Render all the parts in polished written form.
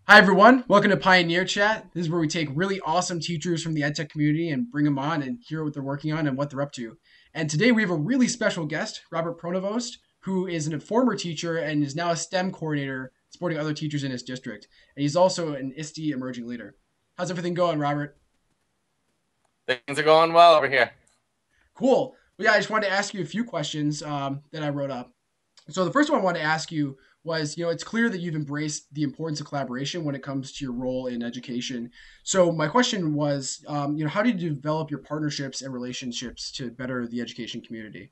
Hi, everyone. Welcome to Pioneer Chat. This is where we take really awesome teachers from the EdTech community and bring them on and hear what they're working on and what they're up to. And today we have a really special guest, Robert Pronovost, who is a former teacher and is now a STEM coordinator supporting other teachers in his district. And he's also an ISTE emerging leader. How's everything going, Robert? Things are going well over here. Cool. Well, yeah, I just wanted to ask you a few questions that I wrote up. So the first one I wanted to ask you was, it's clear that you've embraced the importance of collaboration when it comes to your role in education. So my question was, how did you develop your partnerships and relationships to better the education community?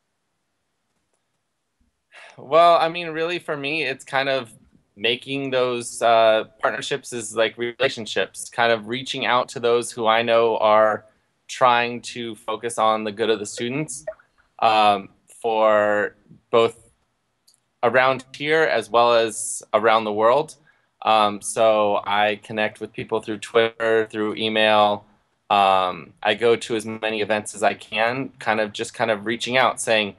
Well, I mean, really, for me, it's kind of making those partnerships is like relationships, kind of reaching out to those who I know are trying to focus on the good of the students for both around here as well as around the world. So I connect with people through Twitter, through email. I go to as many events as I can, kind of reaching out saying,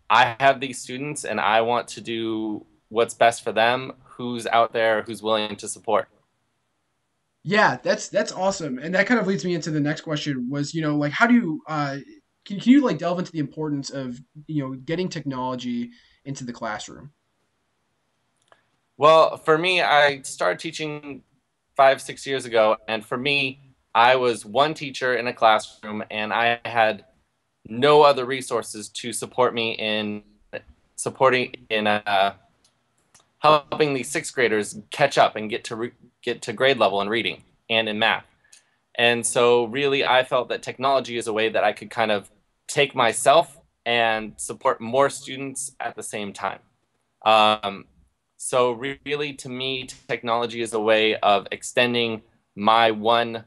I have these students and I want to do what's best for them. Who's out there who's willing to support? Yeah, that's awesome, and that kind of leads me into the next question. Was like how do you can you like delve into the importance of getting technology into the classroom? Well, for me, I started teaching 5, 6 years ago. And for me, I was one teacher in a classroom and I had no other resources to support me in supporting in helping these sixth graders catch up and get to grade level in reading and in math. And so, really, I felt that technology is a way that I could kind of take myself and support more students at the same time. Um, so, really, to me, technology is a way of extending my one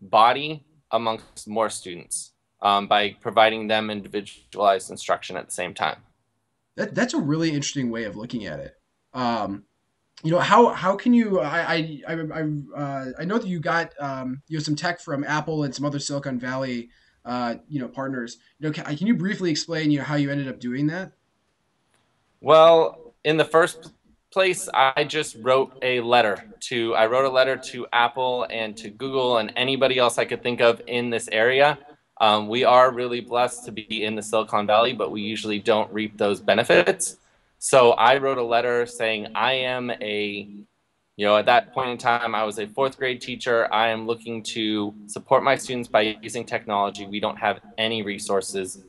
body amongst more students by providing them individualized instruction at the same time. That's a really interesting way of looking at it. Um, how can you I know that you got some tech from Apple and some other Silicon Valley partners. Can you briefly explain how you ended up doing that? Well, in the first place, I wrote a letter to Apple and to Google and anybody else I could think of in this area. We are really blessed to be in the Silicon Valley, but we usually don't reap those benefits. So I wrote a letter saying at that point in time, I was a fourth grade teacher. I am looking to support my students by using technology. We don't have any resources,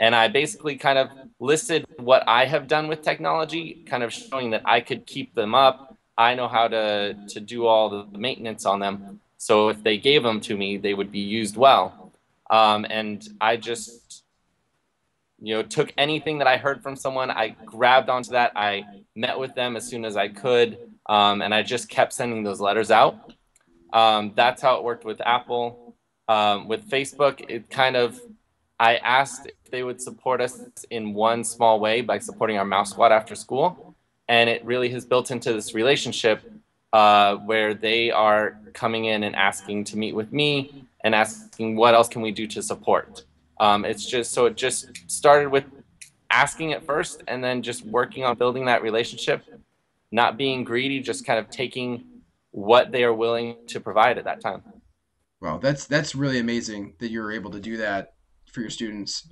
and I basically kind of listed what I have done with technology, kind of showing that I could keep them up. I know how to do all the maintenance on them. So if they gave them to me, they would be used well. And I just, took anything that I heard from someone, I grabbed onto that. I met with them as soon as I could. And I just kept sending those letters out. That's how it worked with Apple. With Facebook, I asked if they would support us in one small way by supporting our mouse squad after school. And it really has built into this relationship where they are coming in and asking to meet with me and asking what else can we do to support. It just started with asking at first and then just working on building that relationship, not being greedy, just kind of taking what they are willing to provide at that time. Wow, that's really amazing that you're able to do that for your students.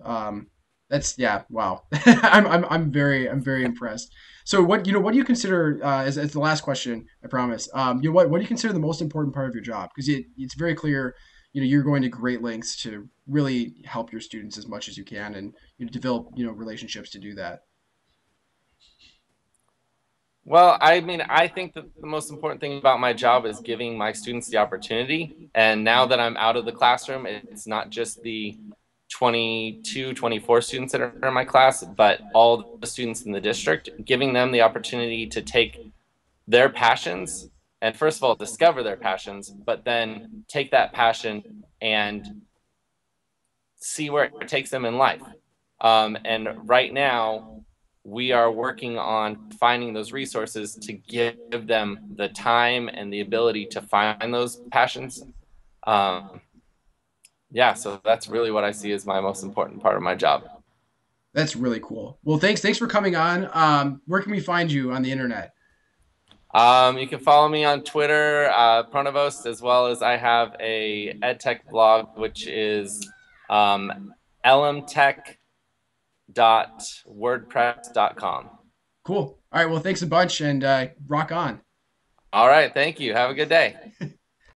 That's yeah, wow. I'm very impressed. So what do you consider as the last question? I promise. What do you consider the most important part of your job? Because it's very clear, you're going to great lengths to really help your students as much as you can, and develop relationships to do that. Well, I mean, I think that the most important thing about my job is giving my students the opportunity. And now that I'm out of the classroom, it's not just the 22, 24 students that are in my class, but all the students in the district, giving them the opportunity to take their passions and, first of all, discover their passions, but then take that passion and see where it takes them in life. And right now, we are working on finding those resources to give them the time and the ability to find those passions. Um, yeah, so that's really what I see as my most important part of my job. That's really cool. Well, thanks for coming on. Where can we find you on the internet? You can follow me on Twitter, Pronovost, as well as I have a edtech blog, which is lmtech.wordpress.com. Cool. All right. Well, thanks a bunch and rock on. All right, thank you. Have a good day.